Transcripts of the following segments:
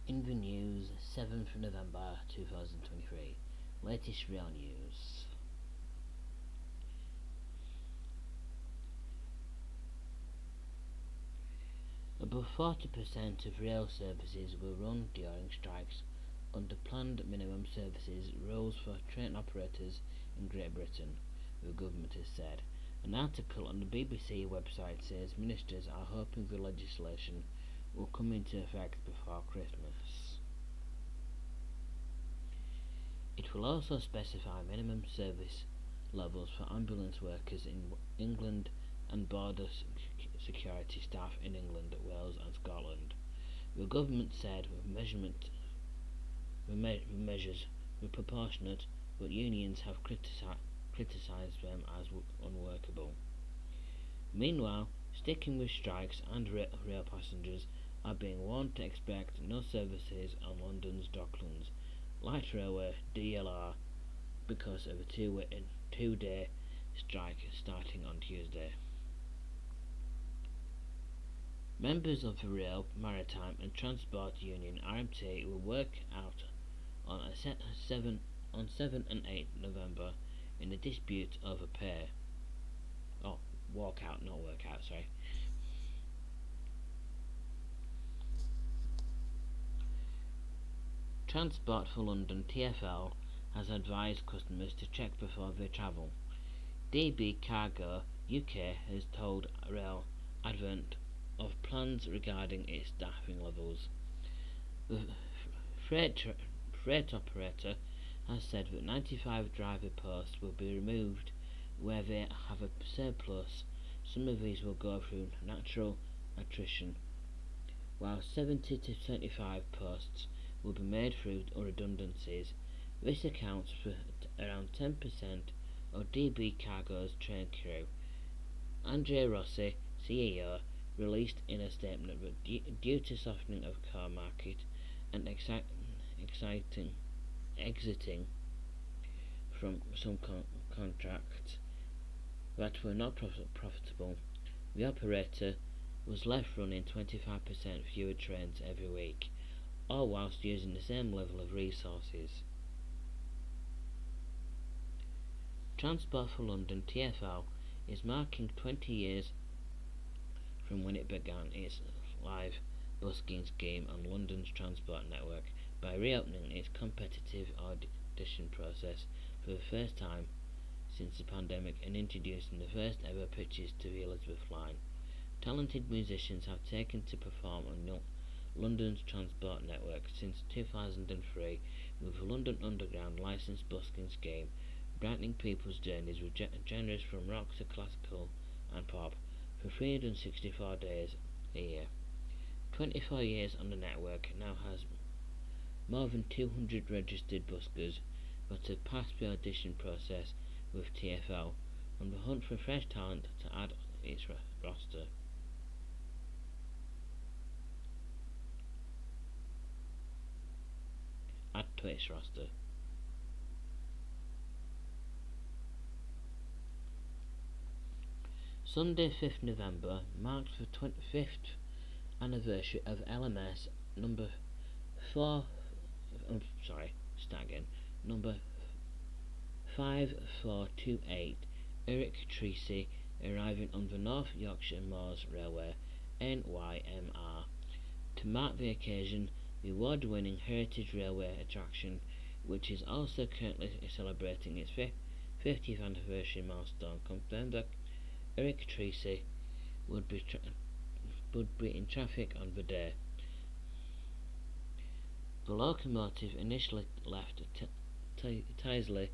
In the news, 7th November 2023. Latest rail news. Above 40% of rail services will run during strikes under planned minimum services rules for train operators in Great Britain, the government has said. An article on the BBC website says ministers are hoping the legislation will come into effect before Christmas. It will also specify minimum service levels for ambulance workers in England and border security staff in England, Wales and Scotland. The government said the measures were proportionate, but unions have criticised them as unworkable. Meanwhile, sticking with strikes and rail passengers are being warned to expect no services on London's Docklands Light Railway (DLR) because of a two-day strike starting on Tuesday. Members of the Rail, Maritime and Transport Union (RMT) will work out on 7 and 8 November in a dispute over pay. Walkout, not workout, sorry. Transport for London (TfL) has advised customers to check before they travel. DB Cargo UK has told Rail Advent of plans regarding its staffing levels. The freight operator has said that 95 driver posts will be removed where they have a surplus. Some of these will go through natural attrition, while 70 to 75 posts will be made through redundancies. This accounts for around 10% of DB Cargo's train crew. Andre Rossi, CEO, released in a statement that due to softening of car market and exiting from some contracts that were not profitable, the operator was left running 25% fewer trains every week, all whilst using the same level of resources. Transport for London (TfL) is marking 20 years from when it began its live busking scheme on London's transport network by reopening its competitive audition process for the first time since the pandemic and introducing the first ever pitches to the Elizabeth line. Talented musicians have taken to perform on London's transport network since 2003, with the London Underground licensed busking scheme brightening people's journeys with genres from rock to classical and pop for 364 days a year. 24 years on the network now has more than 200 registered buskers that have passed the audition process with TfL on the hunt for fresh talent to add its roster. Sunday, 5th November marks the 25th anniversary of LMS number 5428 Eric Treacy arriving on the North Yorkshire Moors Railway (NYMR). To mark the occasion, the award-winning Heritage Railway attraction, which is also currently celebrating its 50th anniversary milestone, confirmed that Eric Treacy would be in traffic on the day. The locomotive initially left Tyseley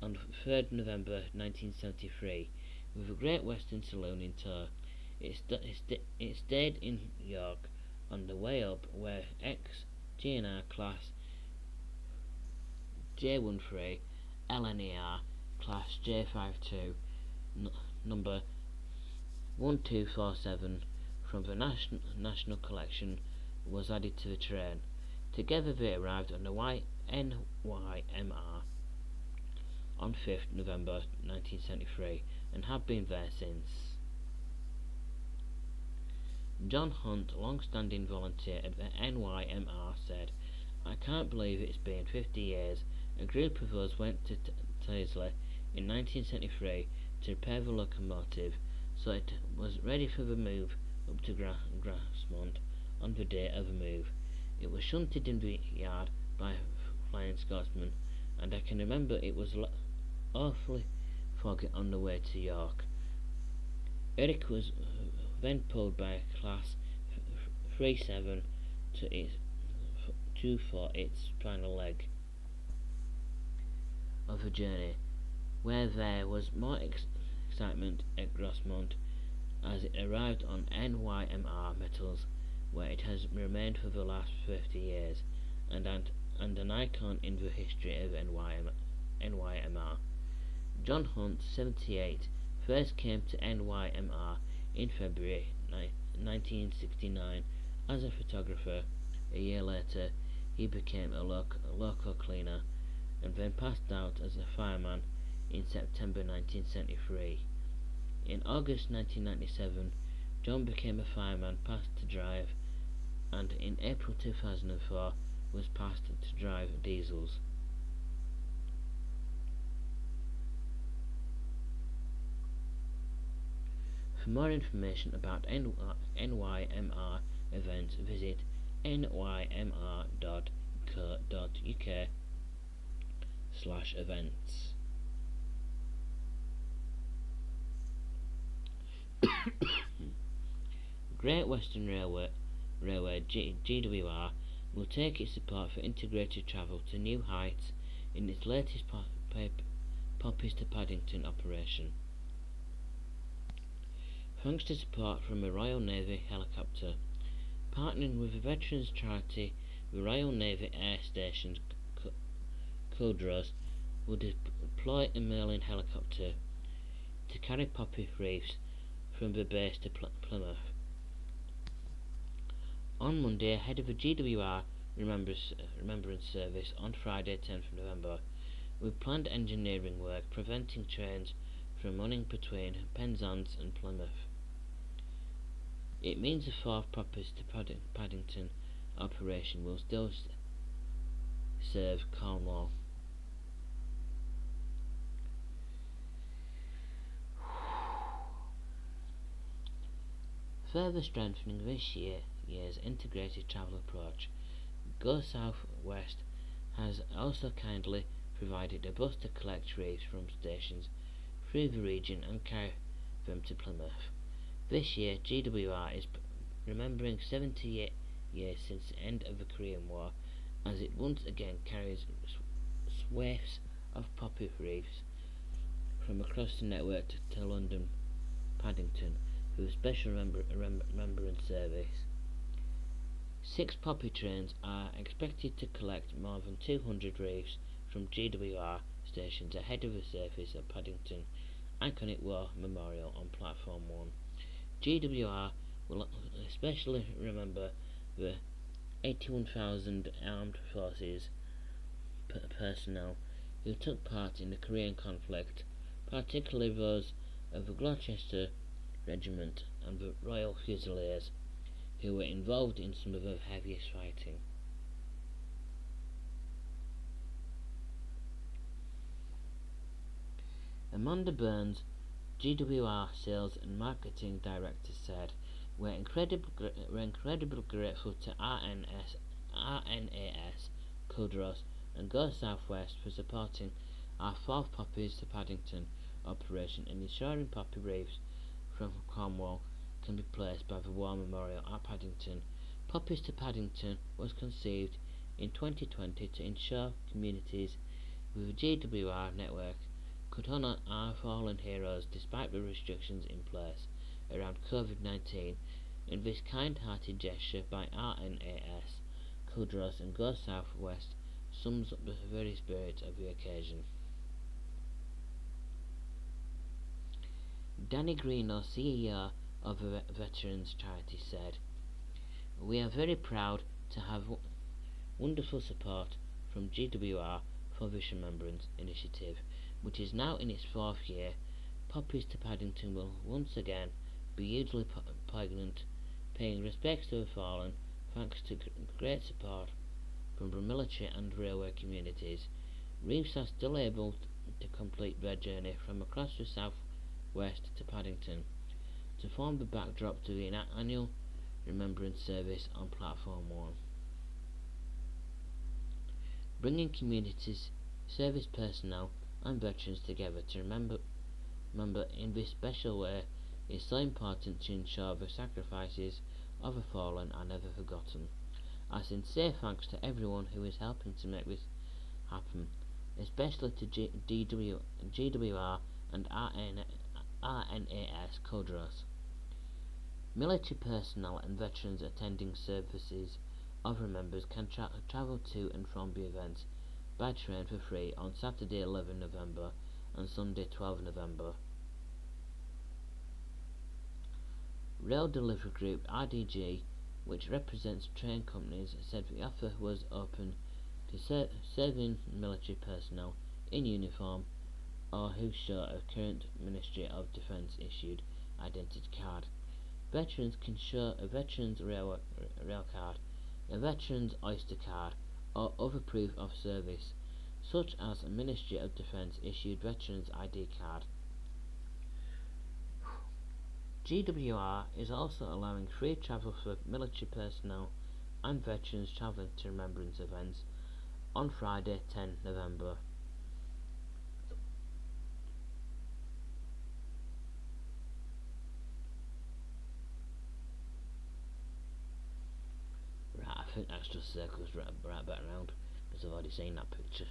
on 3rd November 1973 with the Great Western Saloon in tow. It stayed in York on the way up, where ex-GNR class J13 LNER class J52 number 1247 from the National Collection was added to the train. Together they arrived on the NYMR on 5th November 1973 and have been there since. John Hunt, long-standing volunteer at the NYMR, said, "I can't believe it's been 50 years. A group of us went to Thaisley in 1973 to repair the locomotive so it was ready for the move up to Grasmont on the day of the move. It was shunted in the yard by a Flying Scotsman, and I can remember it was awfully foggy on the way to York. Eric was then pulled by a Class 37 for its final leg of the journey, where there was more excitement at Grosmont as it arrived on NYMR Metals, where it has remained for the last 50 years, and an icon in the history of NYMR. John Hunt, 78, first came to NYMR in February 1969 as a photographer. A year later, he became a local cleaner, and then passed out as a fireman in September 1973. In August 1997, John became a fireman, passed to drive, and in April 2004 was passed to drive diesels. For more information about NYMR events, visit nymr.co.uk/events. Great Western Railway GWR will take its support for integrated travel to new heights in its latest Poppies to Paddington operation. Thanks to support from the Royal Navy helicopter, partnering with the veterans charity, the Royal Navy Air Station Cudros will deploy a Merlin helicopter to carry poppy reefs from the base to Plymouth. On Monday, ahead of the GWR Remembrance Service on Friday 10th November, with planned engineering work preventing trains from running between Penzance and Plymouth. It means the fourth Poppies to Paddington operation will still serve Cornwall. Further strengthening this year's integrated travel approach, Go South West has also kindly provided a bus to collect reefs from stations through the region and carry them to Plymouth. This year, GWR is remembering 70 years since the end of the Korean War, as it once again carries swathes of poppy reefs from across the network to London Paddington with a special remembrance service. 6 poppy trains are expected to collect more than 200 reefs from GWR stations ahead of the surface of Paddington Iconic War Memorial on Platform 1. GWR will especially remember the 81,000 armed forces personnel who took part in the Korean conflict, particularly those of the Gloucester Regiment and the Royal Fusiliers, who were involved in some of the heaviest fighting. Amanda Burns, GWR Sales and Marketing Director, said, "We're incredibly grateful to RNAS, Cudros and Go Southwest for supporting our 4th Poppies to Paddington operation and ensuring poppy reefs from Cornwall can be placed by the War Memorial at Paddington. Poppies to Paddington was conceived in 2020 to ensure communities with the GWR network could honour our fallen heroes despite the restrictions in place around COVID-19, and this kind-hearted gesture by RNAS, Cudros and Go Southwest sums up the very spirit of the occasion." Danny Greeno, CEO of the Veterans Charity, said, "We are very proud to have wonderful support from GWR for this remembrance initiative, which is now in its 4th year. Poppies to Paddington will once again be hugely poignant, paying respects to the fallen, thanks to great support from the military and railway communities. Reeves are still able to complete their journey from across the south west to Paddington to form the backdrop to the annual Remembrance Service on Platform 1. Bringing communities, service personnel and veterans together to remember in this special way is so important to ensure the sacrifices of the fallen are never forgotten. Our sincere thanks to everyone who is helping to make this happen, especially to GWR and RNAS Codros. Military personnel and veterans attending services of Remembers can travel to and from the events by train for free on Saturday 11 November and Sunday 12 November. Rail Delivery Group RDG, which represents train companies, said the offer was open to serving military personnel in uniform or who show a current Ministry of Defence issued identity card. Veterans can show a veteran's rail card, a veteran's Oyster card, or other proof of service, such as a Ministry of Defence issued veteran's ID card. GWR is also allowing free travel for military personnel and veterans travelling to remembrance events on Friday 10 November. Right, I think that's just circles right back around because I've already seen that picture.